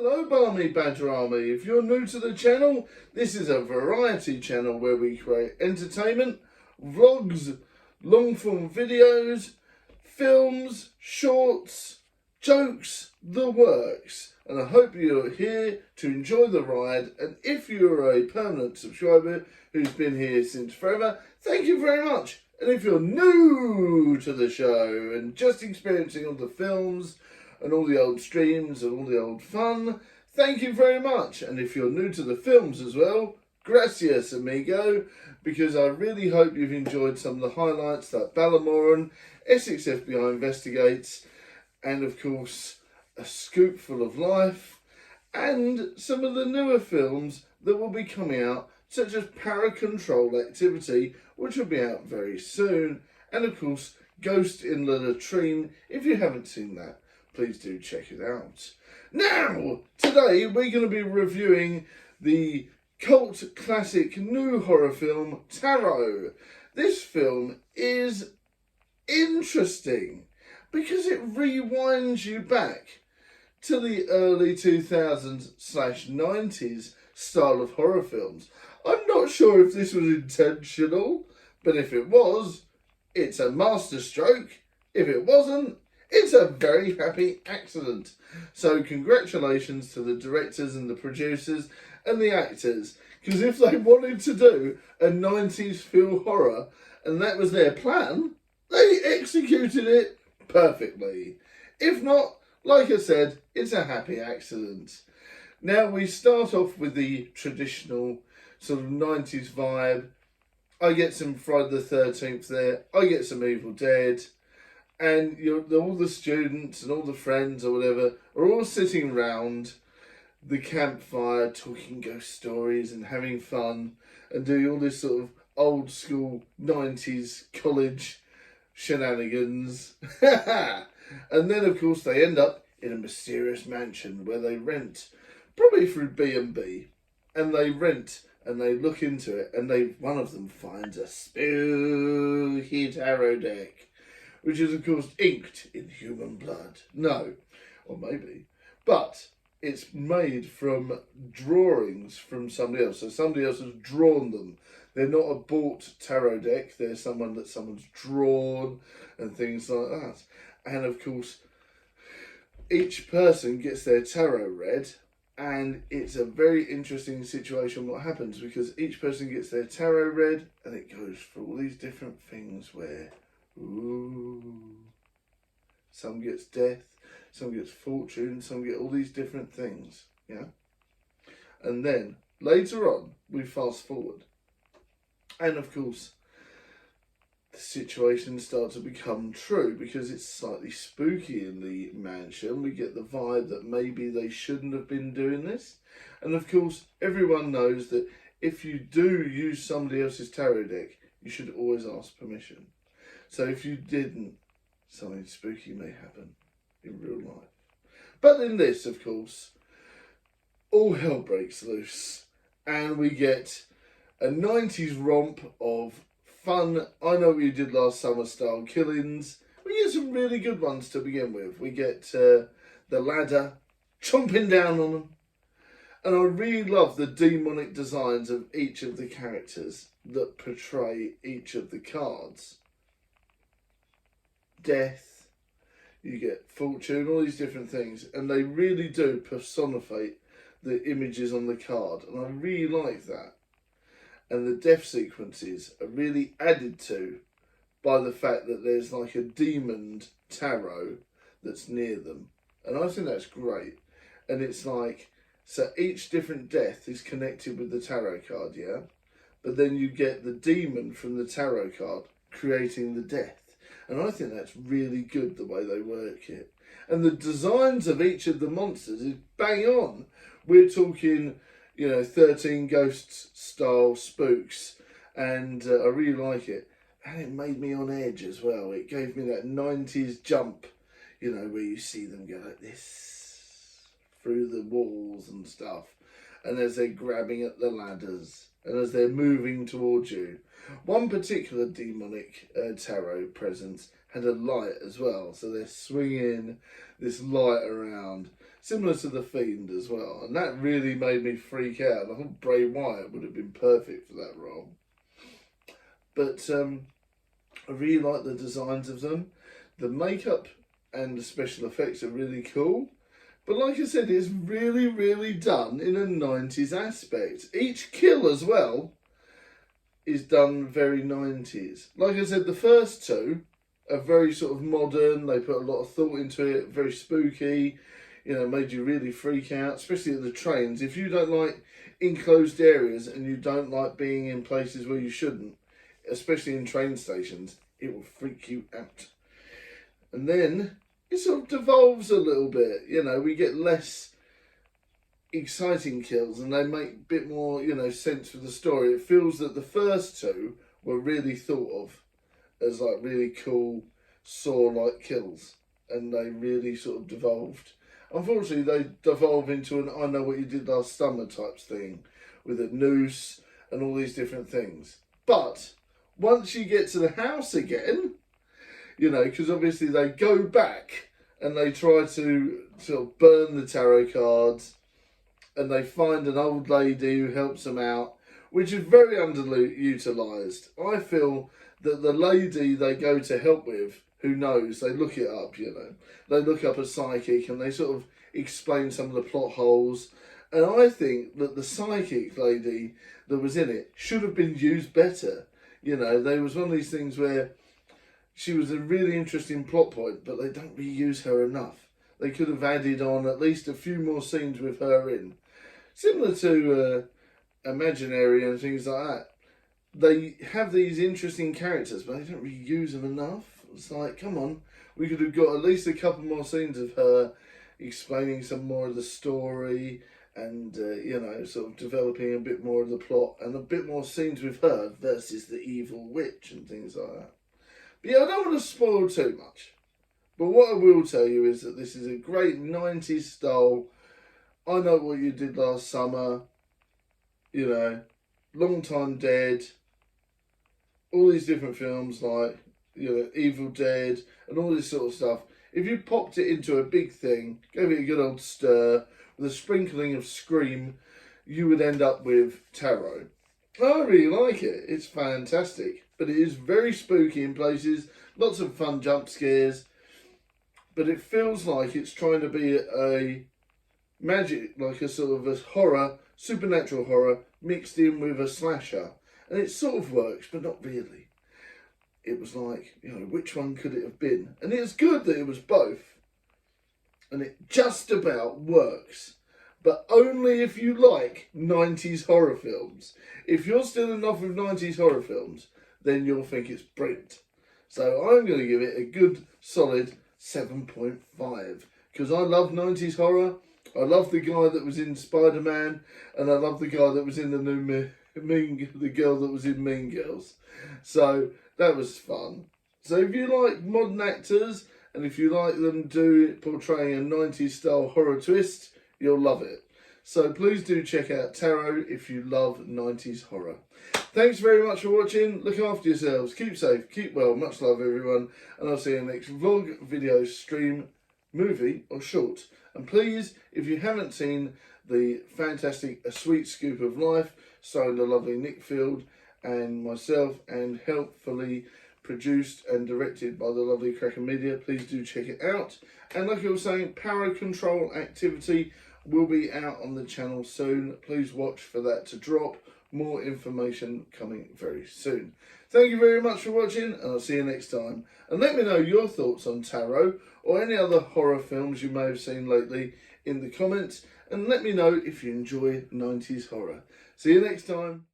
Hello Barmy Badger Army. If you're new to the channel, this is a variety channel where we create entertainment, vlogs, long form videos, films, shorts, jokes, the works. And I hope you're here to enjoy the ride, and if you're a permanent subscriber who's been here since forever, thank you very much. And if you're new to the show and just experiencing all the films and all the old streams and all the old fun, thank you very much. And if you're new to the films as well, gracias amigo, because I really hope you've enjoyed some of the highlights like Ballymoran, Essex FBI Investigates, and of course A Scoop Full of Life, and some of the newer films that will be coming out, such as Para-Control Activity, which will be out very soon, and of course Ghost in the Latrine. If you haven't seen that, please do check it out. Now, today we're going to be reviewing the cult classic new horror film Tarot. This film is interesting because it rewinds you back to the early 2000s/90s style of horror films. I'm not sure if this was intentional, but if it was, it's a masterstroke. If it wasn't, it's a very happy accident. So congratulations to the directors and the producers and the actors, because if they wanted to do a 90s feel horror and that was their plan, they executed it perfectly. If not, like I said, it's a happy accident. Now we start off with the traditional sort of 90s vibe. I get some Friday the 13th there, I get some Evil Dead, and all the students and all the friends or whatever are all sitting around the campfire talking ghost stories and having fun and doing all this sort of old school 90s college shenanigans. And then of course they end up in a mysterious mansion where they rent, probably through B&B, and they rent and they look into it, and one of them finds a spooky tarot deck, which is of course inked in human blood. No, or maybe, but it's made from drawings from somebody else. So somebody else has drawn them. They're not a bought tarot deck. They're someone that someone's drawn and things like that. And of course, each person gets their tarot read, and it's a very interesting situation what happens, because each person gets their tarot read and it goes through all these different things where, ooh, some gets death, some gets fortune, some get all these different things, yeah? And then later on, we fast forward, and of course, the situation starts to become true because it's slightly spooky in the mansion. We get the vibe that maybe they shouldn't have been doing this. And of course, everyone knows that if you do use somebody else's tarot deck, you should always ask permission. So if you didn't, something spooky may happen in real life. But in this, of course, all hell breaks loose, and we get a 90s romp of fun, I Know What You Did Last Summer style killings. We get some really good ones to begin with. We get the ladder chomping down on them. And I really love the demonic designs of each of the characters that portray each of the cards. Death, you get fortune, all these different things. And they really do personify the images on the card. And I really like that. And the death sequences are really added to by the fact that there's like a demon tarot that's near them. And I think that's great. And it's like, so each different death is connected with the tarot card, yeah? But then you get the demon from the tarot card creating the death. And I think that's really good the way they work it. And the designs of each of the monsters is bang on. We're talking, 13 Ghosts style spooks, and I really like it. And it made me on edge as well. It gave me that 90s jump, where you see them go like this through the walls and stuff, and as they're grabbing at the ladders and as they're moving towards you. One particular demonic tarot presence had a light as well, so they're swinging this light around. similar to The Fiend as well. And that really made me freak out. I thought Bray Wyatt would have been perfect for that role. But I really like the designs of them. The makeup and the special effects are really cool. But like I said, it's really, really done in a 90s aspect. Each kill as well is done very 90s. Like I said, the first two are very sort of modern. They put a lot of thought into it, very spooky, you know, made you really freak out, especially at the trains. If you don't like enclosed areas and you don't like being in places where you shouldn't, especially in train stations, it will freak you out. And then it sort of devolves a little bit, you know, we get less exciting kills and they make a bit more, you know, sense for the story. It feels that the first two were really thought of as like really cool Saw-like kills, and they really sort of devolved. Unfortunately, they devolve into an I know what you did last summer types thing with a noose and all these different things. But once you get to the house again, you know, because obviously they go back and they try to sort of burn the tarot cards, and they find an old lady who helps them out, which is very underutilised. I feel that the lady they go to help with, who knows, they look it up, you know. They look up a psychic and they sort of explain some of the plot holes. And I think that the psychic lady that was in it should have been used better. You know, there was one of these things where she was a really interesting plot point, but they don't reuse her enough. They could have added on at least a few more scenes with her in. Similar to Imaginary and things like that. They have these interesting characters, but they don't reuse them enough. It's like, come on, we could have got at least a couple more scenes of her explaining some more of the story and, you know, sort of developing a bit more of the plot and a bit more scenes with her versus the evil witch and things like that. But yeah, I don't want to spoil too much. But what I will tell you is that this is a great 90s style, I Know What You Did Last Summer, you know, Long Time Dead, all these different films like, you know, Evil Dead and all this sort of stuff. If you popped it into a big thing, gave it a good old stir, with a sprinkling of Scream, you would end up with Tarot. I really like it. It's fantastic. But it is very spooky in places, lots of fun jump scares, but it feels like it's trying to be a magic, like a sort of a horror, supernatural horror, mixed in with a slasher. And it sort of works, but not really. It was like, you know, which one could it have been? And it's good that it was both. And it just about works. But only if you like 90s horror films. If you're still in love with 90s horror films, then you'll think it's brilliant. So I'm going to give it a good, solid 7.5. Because I love 90s horror. I love the guy that was in Spider-Man. And I love the guy that was in the new the girl that was in Mean Girls. So that was fun. So if you like modern actors, and if you like them portraying a 90s style horror twist, you'll love it. So please do check out Tarot if you love 90s horror. Thanks very much for watching. Look after yourselves. Keep safe. Keep well. Much love, everyone. And I'll see you in the next vlog, video, stream, movie or short. And please, if you haven't seen the fantastic A Sweet Scoop of Life, starring the lovely Nick Field and myself, and helpfully produced and directed by the lovely Cracker Media, please do check it out. And like I was saying, Power Control Activity will be out on the channel soon. Please watch for that to drop. More information coming very soon. Thank you very much for watching, and I'll see you next time. And let me know your thoughts on Tarot or any other horror films you may have seen lately in the comments, and let me know if you enjoy 90s horror. See you next time.